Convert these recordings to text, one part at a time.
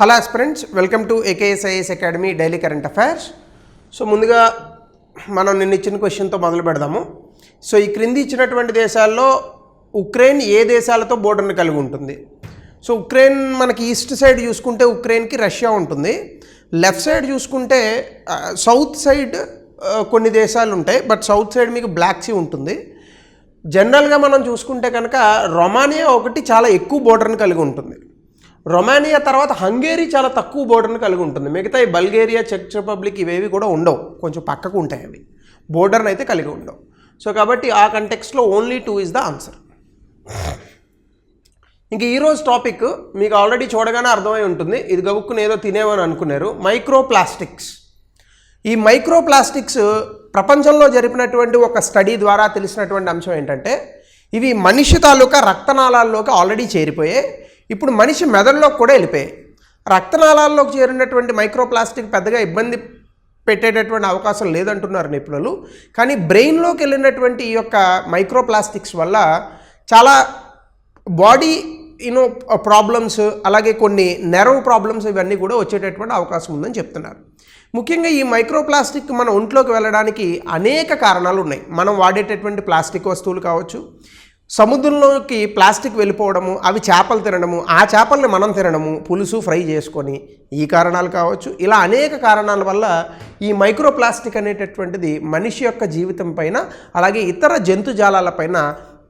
Hello aspirants, welcome to AKSIAS academy daily current affairs. So ముందుగా మనం నిన్న ఇచ్చిన క్వశ్చన్తో మొదలు పెడదాము. సో ఈ క్రింది ఇచ్చినటువంటి దేశాల్లో ఉక్రెయిన్ ఏ దేశాలతో బోర్డర్ని కలిగి ఉంటుంది? సో ఉక్రెయిన్ మనకి ఈస్ట్ సైడ్ చూసుకుంటే ఉక్రెయిన్కి రష్యా ఉంటుంది. లెఫ్ట్ సైడ్ చూసుకుంటే సౌత్ సైడ్ కొన్ని దేశాలు ఉంటాయి, బట్ సౌత్ సైడ్ మీకు బ్లాక్ సీ ఉంటుంది. జనరల్గా మనం చూసుకుంటే కనుక రొమానియా ఒకటి చాలా ఎక్కువ బోర్డర్ని కలిగి ఉంటుంది. రొమానియా తర్వాత హంగేరీ చాలా తక్కువ బోర్డర్ని కలిగి ఉంటుంది. మిగతా ఈ బల్గేరియా, చెక్ రిపబ్లిక్ ఇవేవి కూడా ఉండవు, కొంచెం పక్కకు ఉంటాయి, అవి బోర్డర్ని అయితే కలిగి ఉండవు. సో కాబట్టి ఆ కంటెక్స్ట్లో ఓన్లీ 2 ఈజ్ ద ఆన్సర్. ఇంక ఈరోజు టాపిక్ మీకు ఆల్రెడీ చూడగానే అర్థమై ఉంటుంది, ఇది గబుక్కుని ఏదో తినేవని అనుకున్నారు. మైక్రోప్లాస్టిక్స్. ఈ మైక్రోప్లాస్టిక్స్ ప్రపంచంలో జరిపినటువంటి ఒక స్టడీ ద్వారా తెలిసినటువంటి అంశం ఏంటంటే, ఇవి మనిషి తాలూకా రక్తనాళాల్లోకి ఆల్రెడీ చేరిపోయాయి, ఇప్పుడు మనిషి మెదడులోకి కూడా వెళ్ళిపోయాయి. రక్తనాళాల్లోకి చేరినటువంటి మైక్రోప్లాస్టిక్ పెద్దగా ఇబ్బంది పెట్టేటటువంటి అవకాశం లేదంటున్నారు నిపుణులు. కానీ బ్రెయిన్లోకి వెళ్ళినటువంటి ఈ యొక్క మైక్రోప్లాస్టిక్స్ వల్ల చాలా బాడీ ప్రాబ్లమ్స్, అలాగే కొన్ని నెర్వ్ ప్రాబ్లమ్స్ ఇవన్నీ కూడా వచ్చేటటువంటి అవకాశం ఉందని చెప్తున్నారు. ముఖ్యంగా ఈ మైక్రోప్లాస్టిక్ మన ఒంట్లోకి వెళ్ళడానికి అనేక కారణాలు ఉన్నాయి. మనం వాడేటటువంటి ప్లాస్టిక్ వస్తువులు కావచ్చు, సముద్రంలోకి ప్లాస్టిక్ వెళ్ళిపోవడము, అవి చేపలు తినడము, ఆ చేపల్ని మనం తినడము, పులుసు ఫ్రై చేసుకొని, ఈ కారణాలు కావచ్చు. ఇలా అనేక కారణాల వల్ల ఈ మైక్రోప్లాస్టిక్ అనేటటువంటిది మనిషి యొక్క జీవితం పైన, అలాగే ఇతర జంతుజాలాలపైన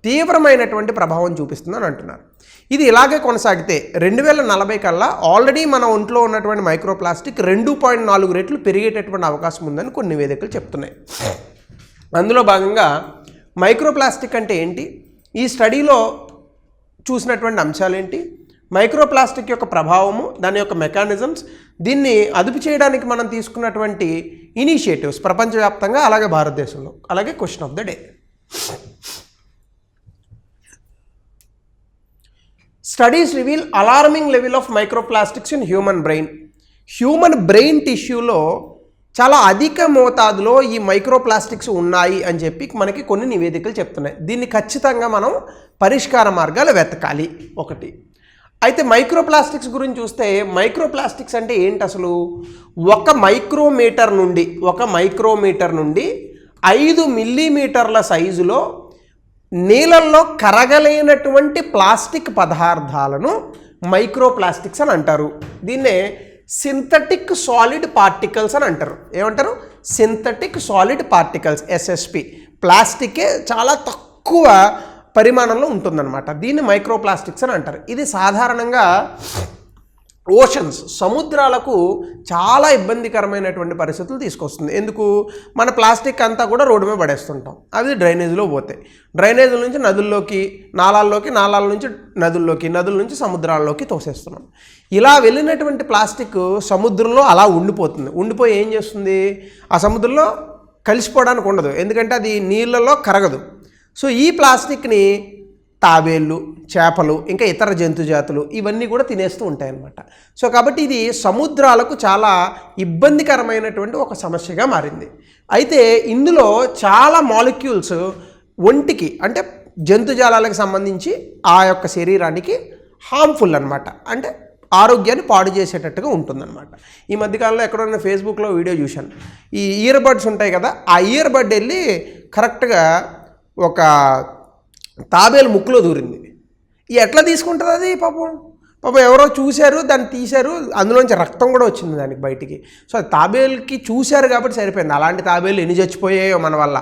తీవ్రమైనటువంటి ప్రభావం చూపిస్తుందని అంటున్నారు. ఇది ఇలాగే కొనసాగితే 2040 కల్లా ఆల్రెడీ మన ఒంట్లో ఉన్నటువంటి మైక్రోప్లాస్టిక్ 2.4 రెట్లు పెరిగేటటువంటి అవకాశం ఉందని కొన్ని నివేదికలు చెప్తున్నాయి. అందులో భాగంగా మైక్రోప్లాస్టిక్ అంటే ఏంటి, ఈ స్టడీలో చూసినటువంటి అంశాలు ఏంటి, మైక్రోప్లాస్టిక్ యొక్క ప్రభావము, దాని యొక్క మెకానిజమ్స్, దీన్ని అదుపు చేయడానికి మనం తీసుకున్నటువంటి ఇనిషియేటివ్స్ ప్రపంచవ్యాప్తంగా, అలాగే భారతదేశంలో, అలాగే question of the day. Studies reveal alarming level of microplastics in human brain. Human brain టిష్యూలో చాలా అధిక మోతాదులో ఈ మైక్రోప్లాస్టిక్స్ ఉన్నాయి అని చెప్పి మనకి కొన్ని నివేదికలు చెప్తున్నాయి. దీన్ని ఖచ్చితంగా మనం పరిష్కార మార్గాలు వెతకాలి ఒకటి. అయితే మైక్రోప్లాస్టిక్స్ గురించి చూస్తే, మైక్రోప్లాస్టిక్స్ అంటే ఏంటి అసలు? ఒక మైక్రోమీటర్ నుండి 5 మిల్లీమీటర్ల సైజులో నీళ్ళల్లో కరగలేనటువంటి ప్లాస్టిక్ పదార్థాలను మైక్రోప్లాస్టిక్స్ అని అంటారు. దీన్నే సింథటిక్ సాలిడ్ పార్టికల్స్ అని అంటారు. ఏమంటారు? Synthetic solid particles, SSP. ప్లాస్టికే చాలా తక్కువ పరిమాణంలో ఉంటుందన్నమాట. దీన్ని మైక్రోప్లాస్టిక్స్ అని అంటారు. ఇది సాధారణంగా ఓషన్స్, సముద్రాలకు చాలా ఇబ్బందికరమైనటువంటి పరిస్థితులు తీసుకొస్తుంది. ఎందుకు? మన ప్లాస్టిక్ అంతా కూడా రోడ్డు మీద పడేస్తుంటాం, అవి డ్రైనేజ్లో పోతాయి, డ్రైనేజీల నుంచి నదుల్లోకి, నాళాల నుంచి నదుల్లోకి, నదుల నుంచి సముద్రాల్లోకి తోసేస్తున్నాం. ఇలా వెళ్ళినటువంటి ప్లాస్టిక్ సముద్రంలో అలా ఉండిపోయి ఏం చేస్తుంది? ఆ సముద్రంలో కలిసిపోవడానికి ఉండదు, ఎందుకంటే అది నీళ్ళలో కరగదు. సో ఈ ప్లాస్టిక్ని తాబేళ్ళు, చేపలు, ఇంకా ఇతర జంతు జాతులు ఇవన్నీ కూడా తినేస్తూ ఉంటాయన్నమాట. సో కాబట్టి ఇది సముద్రాలకు చాలా ఇబ్బందికరమైనటువంటి ఒక సమస్యగా మారింది. అయితే ఇందులో చాలా మాలిక్యూల్స్ ఒంటికి, అంటే జంతుజాలాలకు సంబంధించి ఆ యొక్క శరీరానికి హార్మ్ఫుల్ అనమాట, అంటే ఆరోగ్యాన్ని పాడు చేసేటట్టుగా ఉంటుందన్నమాట. ఈ మధ్యకాలంలో ఎక్కడైనా ఫేస్బుక్లో వీడియో చూశాను. ఈ ఇయర్ బడ్స్ ఉంటాయి కదా, ఆ ఇయర్ బడ్ వెళ్ళి కరెక్ట్గా ఒక తాబేలు ముక్కులో దూరింది. ఎట్లా తీసుకుంటుంది అది? పాపం ఎవరో చూశారు, దాన్ని తీశారు, అందులోంచి రక్తం కూడా వచ్చింది దానికి బయటికి. సో తాబేలుకి చూశారు కాబట్టి సరిపోయింది. అలాంటి తాబేలు ఎన్ని చచ్చిపోయాయో మన వల్ల.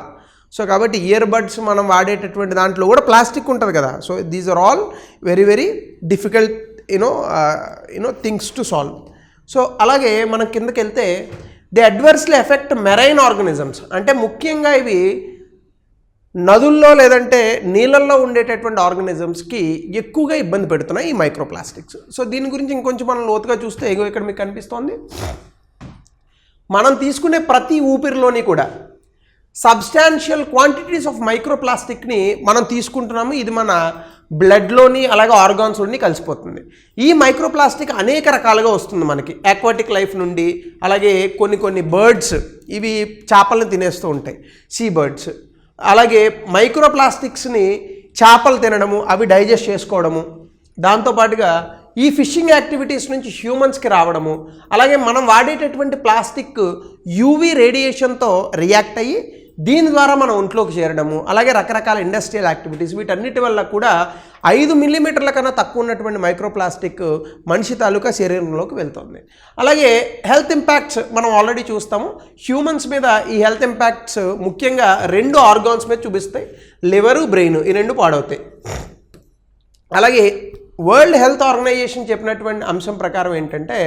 సో కాబట్టి ఇయర్ బడ్స్ మనం వాడేటటువంటి దాంట్లో కూడా ప్లాస్టిక్ ఉంటుంది కదా. So these are all very very difficult things to solve. So అలాగే మనం కిందకి వెళ్తే, the adversely effect marine organisms. అంటే ముఖ్యంగా ఇవి నదుల్లో లేదంటే నీళ్ళల్లో ఉండేటటువంటి ఆర్గనిజమ్స్కి ఎక్కువగా ఇబ్బంది పెడుతున్నాయి ఈ మైక్రోప్లాస్టిక్స్. సో దీని గురించి ఇంకొంచెం మనం లోతుగా చూస్తే, ఇక్కడ మీకు కనిపిస్తోంది, మనం తీసుకునే ప్రతి ఊపిరిలోని కూడా సబ్స్టాన్షియల్ క్వాంటిటీస్ ఆఫ్ మైక్రోప్లాస్టిక్ని మనం తీసుకుంటున్నాము. ఇది మన బ్లడ్లోని, అలాగే ఆర్గాన్స్లోని కలిసిపోతుంది. ఈ మైక్రోప్లాస్టిక్ అనేక రకాలుగా వస్తుంది మనకి. ఆక్వాటిక్ లైఫ్ నుండి, అలాగే కొన్ని బర్డ్స్, ఇవి చేపలను తినేస్తూ ఉంటాయి, సీ బర్డ్స్. అలాగే మైక్రోప్లాస్టిక్స్ని చేపలు తినడము, అవి డైజెస్ట్ చేసుకోవడము, దాంతోపాటుగా ఈ ఫిషింగ్ యాక్టివిటీస్ నుంచి హ్యూమన్స్కి రావడము, అలాగే మనం వాడేటటువంటి ప్లాస్టిక్ యూవీ రేడియేషన్తో రియాక్ట్ అయ్యి దీని ద్వారా మన ఒంట్లోకి చేరడము, అలాగే రకరకాల ఇండస్ట్రియల్ యాక్టివిటీస్, వీటన్నిటి వల్ల కూడా 5 మిల్లీమీటర్ల కన్నా తక్కువ ఉన్నటువంటి మైక్రోప్లాస్టిక్ మనిషి తాలూకా శరీరంలోకి వెళ్తుంది. అలాగే హెల్త్ ఇంపాక్ట్స్ మనం ఆల్రెడీ చూస్తాము. హ్యూమన్స్ మీద ఈ హెల్త్ ఇంపాక్ట్స్ ముఖ్యంగా 2 ఆర్గాన్స్ మీద చూపిస్తాయి, లివరు, బ్రెయిన్, ఈ 2 పాడవుతాయి. అలాగే వరల్డ్ హెల్త్ ఆర్గనైజేషన్ చెప్పినటువంటి అంశం ప్రకారం ఏంటంటే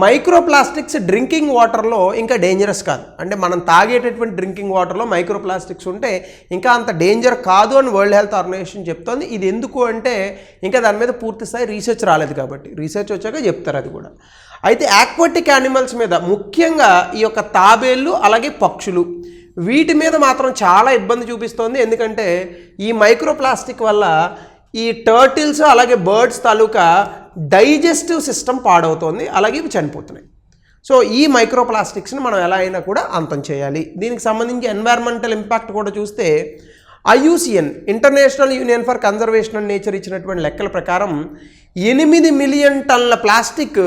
మైక్రోప్లాస్టిక్స్ డ్రింకింగ్ వాటర్లో ఇంకా డేంజరస్ కాదు. అంటే మనం తాగేటటువంటి డ్రింకింగ్ వాటర్లో మైక్రోప్లాస్టిక్స్ ఉంటే ఇంకా అంత డేంజర్ కాదు అని వరల్డ్ హెల్త్ ఆర్గనైజేషన్ చెప్తోంది. ఇది ఎందుకు అంటే ఇంకా దాని మీద పూర్తి స్థాయి రీసెర్చ్ రాలేదు కాబట్టి, రీసెర్చ్ వచ్చాక చెప్తారు అది కూడా. అయితే ఆక్వాటిక్ యానిమల్స్ మీద ముఖ్యంగా ఈ యొక్క తాబేళ్ళు అలాగే పక్షులు వీటి మీద మాత్రం చాలా ఇబ్బంది చూపిస్తోంది. ఎందుకంటే ఈ మైక్రోప్లాస్టిక్ వల్ల ఈ టర్టిల్స్ అలాగే బర్డ్స్ తాలూకా డైజెస్టివ్ సిస్టమ్ పాడవుతోంది, అలాగే ఇవి చనిపోతున్నాయి. సో ఈ మైక్రోప్లాస్టిక్స్ని మనం ఎలా అయినా కూడా అంతం చేయాలి. దీనికి సంబంధించి ఎన్వైర్మెంటల్ ఇంపాక్ట్ కూడా చూస్తే IUCN international union for conservation and nature ఇచ్చినటువంటి లెక్కల ప్రకారం 8 మిలియన్ టన్నుల ప్లాస్టిక్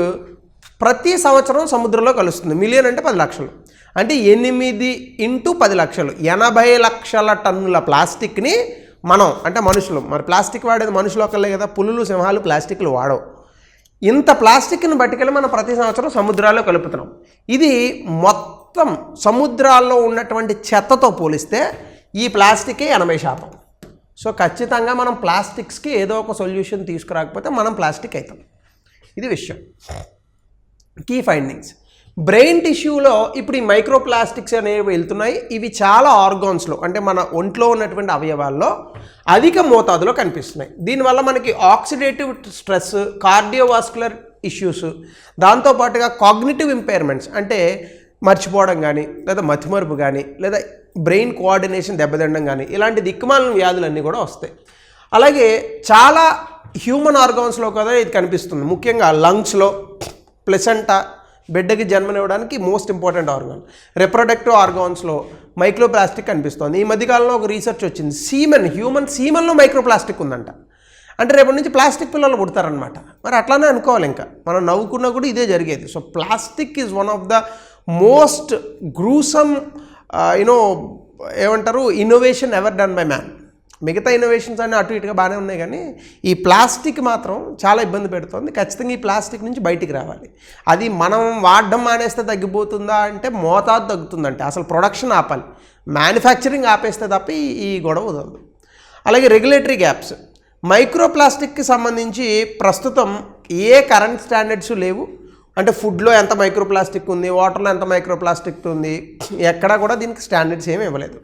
ప్రతి సంవత్సరం సముద్రంలో కలుస్తుంది. మిలియన్ అంటే 10 లక్షలు, అంటే 8 × 10 లక్షలు, 80 లక్షల టన్నుల ప్లాస్టిక్ని మనం, అంటే మనుషులు, మరి ప్లాస్టిక్ వాడేది మనుషులు ఒకళ్ళే కదా, పులులు సింహాలు ప్లాస్టిక్లు వాడవు. ఇంత ప్లాస్టిక్ని బట్టికెళ్ళి మనం ప్రతి సంవత్సరం సముద్రాల్లో కలుపుతున్నాం. ఇది మొత్తం సముద్రాల్లో ఉన్నటువంటి చెత్తతో పోలిస్తే ఈ ప్లాస్టికే 80%. సో ఖచ్చితంగా మనం ప్లాస్టిక్స్కి ఏదో ఒక సొల్యూషన్ తీసుకురాకపోతే మనం ప్లాస్టిక్ అవుతాం. ఇది విషయం. కీ ఫైండింగ్స్, బ్రెయిన్ టిష్యూలో ఇప్పుడు ఈ మైక్రోప్లాస్టిక్స్ అనేవి వెళ్తున్నాయి. ఇవి చాలా ఆర్గాన్స్లో, అంటే మన ఒంట్లో ఉన్నటువంటి అవయవాల్లో అధిక మోతాదులో కనిపిస్తున్నాయి. దీనివల్ల మనకి ఆక్సిడేటివ్ స్ట్రెస్, కార్డియోవాస్కులర్ ఇష్యూస్, దాంతోపాటుగా కాగ్నిటివ్ ఇంపైర్మెంట్స్, అంటే మర్చిపోవడం కానీ, లేదా మతిమరుపు కానీ, లేదా బ్రెయిన్ కోఆర్డినేషన్ దెబ్బతినడం కానీ, ఇలాంటి దిక్కుమాలిన వ్యాధులన్నీ కూడా వస్తాయి. అలాగే చాలా హ్యూమన్ ఆర్గాన్స్లో కూడా ఇది కనిపిస్తుంది. ముఖ్యంగా లంగ్స్లో, ప్లెసెంటా, బిడ్డకి జన్మనివ్వడానికి మోస్ట్ ఇంపార్టెంట్ ఆర్గాన్, రిప్రొడక్టివ్ ఆర్గాన్స్లో మైక్రోప్లాస్టిక్ కనిపిస్తుంది. ఈ మధ్యకాలంలో ఒక రీసెర్చ్ వచ్చింది, హ్యూమన్ సీమన్లో మైక్రోప్లాస్టిక్ ఉందంట. అంటే రేపటి నుంచి ప్లాస్టిక్ పిల్లలు పుడతారనమాట. మరి అట్లానే అనుకోవాలి, ఇంకా మనం నవ్వుకున్నా కూడా ఇదే జరిగేది. So plastic is one of the most gruesome ఏమంటారు innovation ever done by man. మిగతా ఇన్నోవేషన్స్ అన్నీ అటు ఇటుగా బాగానే ఉన్నాయి, కానీ ఈ ప్లాస్టిక్ మాత్రం చాలా ఇబ్బంది పెడుతుంది. ఖచ్చితంగా ఈ ప్లాస్టిక్ నుంచి బయటికి రావాలి. అది మనం వాడడం మానేస్తే తగ్గిపోతుందా అంటే మోతాదు తగ్గుతుందంటే అసలు ప్రొడక్షన్ ఆపాలి, మ్యానుఫ్యాక్చరింగ్ ఆపేస్తే తప్ప ఈ గొడవ వదలదు. అలాగే రెగ్యులేటరీ గ్యాప్స్, మైక్రోప్లాస్టిక్కి సంబంధించి ప్రస్తుతం ఏ కరెంట్ స్టాండర్డ్స్ లేవు. అంటే ఫుడ్లో ఎంత మైక్రోప్లాస్టిక్ ఉంది, వాటర్లో ఎంత మైక్రోప్లాస్టిక్ ఉంది, ఎక్కడా కూడా దీనికి స్టాండర్డ్స్ ఏమీ ఇవ్వలేదు.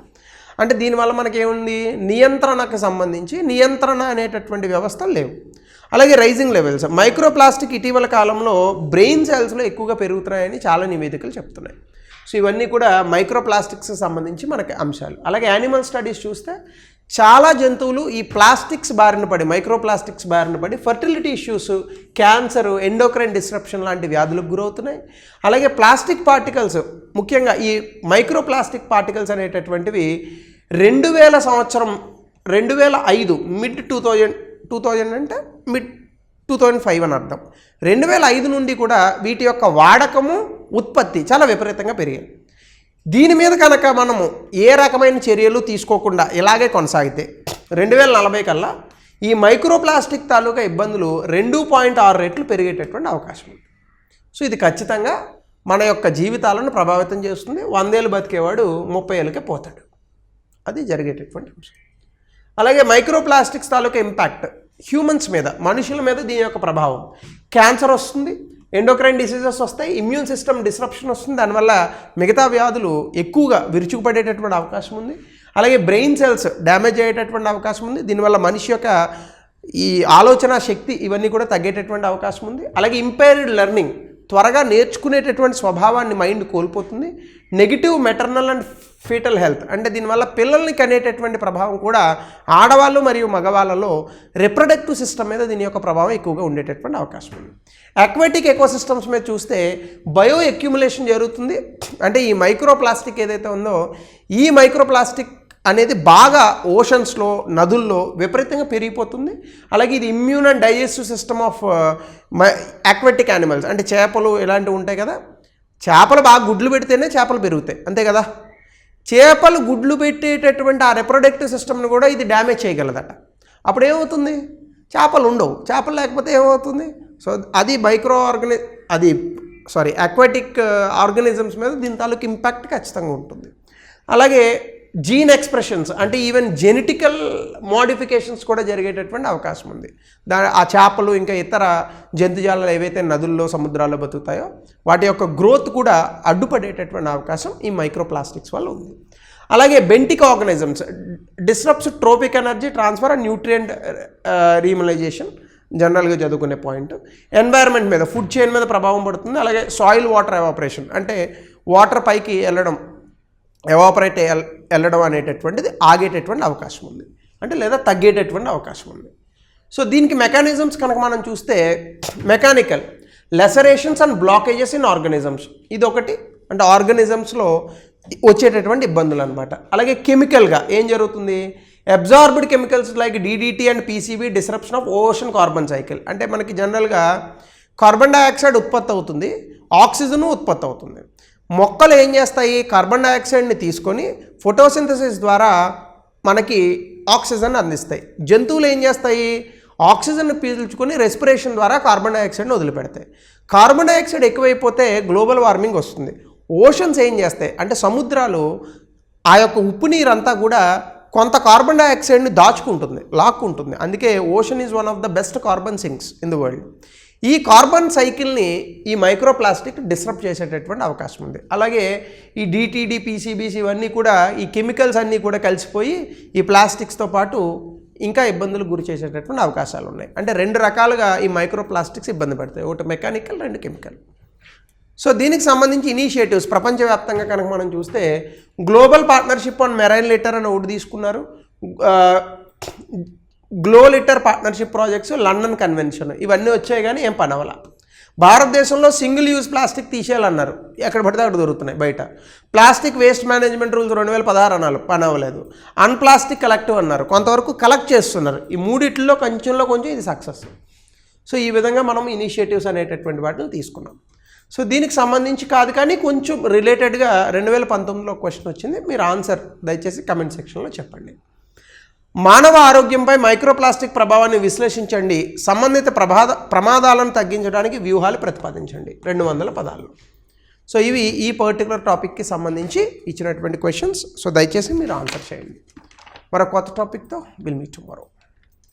అంటే దీనివల్ల మనకేముంది, నియంత్రణకు సంబంధించి నియంత్రణ అనేటటువంటి వ్యవస్థలు లేవు. అలాగే రైజింగ్ లెవెల్స్, మైక్రోప్లాస్టిక్ ఇటీవల కాలంలో బ్రెయిన్ సెల్స్లో ఎక్కువగా పెరుగుతున్నాయని చాలా నివేదికలు చెప్తున్నాయి. సో ఇవన్నీ కూడా మైక్రోప్లాస్టిక్స్కి సంబంధించి మనకి అంశాలు. అలాగే యానిమల్ స్టడీస్ చూస్తే చాలా జంతువులు ఈ ప్లాస్టిక్స్ బారిన పడి, మైక్రోప్లాస్టిక్స్ బారిన పడి fertility issues, cancer, endocrine disruption లాంటి వ్యాధులకు గురవుతున్నాయి. అలాగే ప్లాస్టిక్ పార్టికల్స్, ముఖ్యంగా ఈ మైక్రోప్లాస్టిక్ పార్టికల్స్ అనేటటువంటివి 2005 మిడ్ 2000 అంటే మిడ్ 2005 అని అర్థం. 2005 నుండి కూడా వీటి యొక్క వాడకము, ఉత్పత్తి చాలా విపరీతంగా పెరిగాయి. దీని మీద కనుక మనము ఏ రకమైన చర్యలు తీసుకోకుండా ఇలాగే కొనసాగితే 2040 కల్లా ఈ మైక్రోప్లాస్టిక్ తాలూకా ఇబ్బందులు 2.6 రెట్లు పెరిగేటటువంటి అవకాశం ఉంది. సో ఇది ఖచ్చితంగా మన యొక్క జీవితాలను ప్రభావితం చేస్తుంది. 100 ఏళ్ళు బతికేవాడు 30 ఏళ్ళకే పోతాడు. అది జరిగేటటువంటి అంశం. అలాగే మైక్రోప్లాస్టిక్స్ తాలూకా ఇంపాక్ట్ హ్యూమన్స్ మీద, మనుషుల మీద దీని యొక్క ప్రభావం, క్యాన్సర్ వస్తుంది, ఎండోక్రైన్ డిసీజెస్ వస్తాయి, ఇమ్యూన్ సిస్టమ్ డిస్రప్షన్ వస్తుంది, దానివల్ల మిగతా వ్యాధులు ఎక్కువగా విరుచుకుపడేటటువంటి అవకాశం ఉంది. అలాగే బ్రెయిన్ సెల్స్ డ్యామేజ్ అయ్యేటటువంటి అవకాశం ఉంది. దీనివల్ల మనిషి యొక్క ఈ ఆలోచన శక్తి ఇవన్నీ కూడా తగ్గేటటువంటి అవకాశం ఉంది. అలాగే ఇంపైర్డ్ లెర్నింగ్, త్వరగా నేర్చుకునేటటువంటి స్వభావాన్ని మైండ్ కోల్పోతుంది. Negative maternal and fetal health, అంటే దీనివల్ల పిల్లల్ని కనేటటువంటి ప్రభావం కూడా ఆడవాళ్ళు మరియు మగవాళ్ళలో రిప్రొడక్టివ్ సిస్టమ్ మీద దీని యొక్క ప్రభావం ఎక్కువగా ఉండేటటువంటి అవకాశం ఉంది. అక్వాటిక్ ఎకోసిస్టమ్స్ మీద చూస్తే బయో అక్యుములేషన్ జరుగుతుంది. అంటే ఈ మైక్రోప్లాస్టిక్ ఏదైతే ఉందో ఈ మైక్రోప్లాస్టిక్ అనేది బాగా ఓషన్స్లో నదుల్లో విపరీతంగా పెరిగిపోతుంది. అలాగే ఇది immune and digestive system of aquatic animals, అంటే చేపలు ఇలాంటివి ఉంటాయి కదా, చేపలు బాగా గుడ్లు పెడితేనే చేపలు పెరుగుతాయి, అంతే కదా. చేపలు గుడ్లు పెట్టేటటువంటి ఆ రిప్రొడక్టివ్ సిస్టమ్ని కూడా ఇది డ్యామేజ్ చేయగలదట. అప్పుడు ఏమవుతుంది, చేపలు ఉండవు. చేపలు లేకపోతే ఏమవుతుంది, సో అది ఆక్వాటిక్ ఆర్గానిజమ్స్ మీద దీని తాలూకు ఇంపాక్ట్ ఖచ్చితంగా ఉంటుంది. అలాగే జీన్ ఎక్స్ప్రెషన్స్, అంటే ఈవెన్ జెనెటికల్ మోడిఫికేషన్స్ కూడా జరిగేటటువంటి అవకాశం ఉంది. ఆ చేపలు ఇంకా ఇతర జంతుజాలాలు ఏవైతే నదుల్లో సముద్రాల్లో బతుకుతాయో వాటి యొక్క గ్రోత్ కూడా అడ్డుపడేటటువంటి అవకాశం ఈ మైక్రోప్లాస్టిక్స్ వల్ల ఉంది. అలాగే benthic organisms disrupts trophic energy transfer and nutrient remineralisation, జనరల్గా చదువుకునే పాయింట్. ఎన్వైర్న్మెంట్ మీద, ఫుడ్ చైన్ మీద ప్రభావం పడుతుంది. అలాగే సాయిల్ వాటర్ ఎవాపరేషన్, అంటే వాటర్ పైకి వెళ్ళడం అనేటటువంటిది ఆగేటటువంటి అవకాశం ఉంది, అంటే లేదా తగ్గేటటువంటి అవకాశం ఉంది. సో దీనికి మెకానిజమ్స్ కనుక మనం చూస్తే mechanical lacerations and blockages in organisms, ఇది ఒకటి, అంటే ఆర్గానిజమ్స్లో వచ్చేటటువంటి ఇబ్బందులు అనమాట. అలాగే కెమికల్గా ఏం జరుగుతుంది, absorbed chemicals like DDT and PCB disruption of ocean carbon cycle, అంటే మనకి జనరల్గా కార్బన్ డైఆక్సైడ్ ఉత్పత్తి అవుతుంది, ఆక్సిజన్ ఉత్పత్తి అవుతుంది. మొక్కలు ఏం చేస్తాయి, కార్బన్ డైఆక్సైడ్ని తీసుకొని ఫోటోసింథసిస్ ద్వారా మనకి ఆక్సిజన్ అందిస్తాయి. జంతువులు ఏం చేస్తాయి, ఆక్సిజన్ పీల్చుకొని రెస్పిరేషన్ ద్వారా కార్బన్ డైఆక్సైడ్ని వదిలిపెడతాయి. కార్బన్ డైఆక్సైడ్ ఎక్కువైపోతే గ్లోబల్ వార్మింగ్ వస్తుంది. ఓషన్స్ ఏం చేస్తాయి అంటే సముద్రాలు ఆ యొక్క ఉప్పు నీరంతా కూడా కొంత కార్బన్ డైఆక్సైడ్ని లాక్కుంటుంది. అందుకే ocean is one of the best carbon sinks in the world. ఈ కార్బన్ సైకిల్ని ఈ మైక్రోప్లాస్టిక్ డిస్రప్ట్ చేసేటటువంటి అవకాశం ఉంది. అలాగే ఈ డిటిడి పీసీబీస్ ఇవన్నీ కూడా ఈ కెమికల్స్ అన్నీ కూడా కలిసిపోయి ఈ ప్లాస్టిక్స్తో పాటు ఇంకా ఇబ్బందులు గురి చేసేటటువంటి అవకాశాలు ఉన్నాయి. అంటే రెండు రకాలుగా ఈ మైక్రోప్లాస్టిక్స్ ఇబ్బంది పడతాయి, ఒకటి మెకానికల్, రెండు కెమికల్. సో దీనికి సంబంధించి ఇనిషియేటివ్స్ ప్రపంచవ్యాప్తంగా కనుక మనం చూస్తే global partnership on marine litter అని ఒకటి తీసుకున్నారు, glo litter partnership projects, London convention, ఇవన్నీ వచ్చాయి కానీ ఏం పని అవ్వాల. భారతదేశంలో సింగిల్ యూజ్ ప్లాస్టిక్ తీసేయాలన్నారు, ఎక్కడ పడితే అక్కడ దొరుకుతున్నాయి బయట. ప్లాస్టిక్ వేస్ట్ మేనేజ్మెంట్ రూల్స్ 2016 అన్నారు, పని అవ్వలేదు. అన్ప్లాస్టిక్ కలెక్టివ్ అన్నారు, కొంతవరకు కలెక్ట్ చేస్తున్నారు. ఈ మూడిట్లో కొంచెం ఇది సక్సెస్. సో ఈ విధంగా మనం ఇనిషియేటివ్స్ అనేటటువంటి వాటిని తీసుకున్నాం. సో దీనికి సంబంధించి కాదు కానీ కొంచెం రిలేటెడ్గా 2019లో క్వశ్చన్ వచ్చింది, మీరు ఆన్సర్ దయచేసి కమెంట్ సెక్షన్లో చెప్పండి. మానవ ఆరోగ్యంపై మైక్రోప్లాస్టిక్ ప్రభావాన్ని విశ్లేషించండి, సంబంధిత ప్రమాదాలను తగ్గించడానికి వ్యూహాలు ప్రతిపాదించండి, 200 పదాలు. సో ఇవి ఈ పర్టికులర్ టాపిక్కి సంబంధించి ఇచ్చినటువంటి క్వశ్చన్స్. సో దయచేసి మీరు ఆన్సర్ చేయండి. మరో కొత్త టాపిక్తో విల్ మీట్ టుమారో.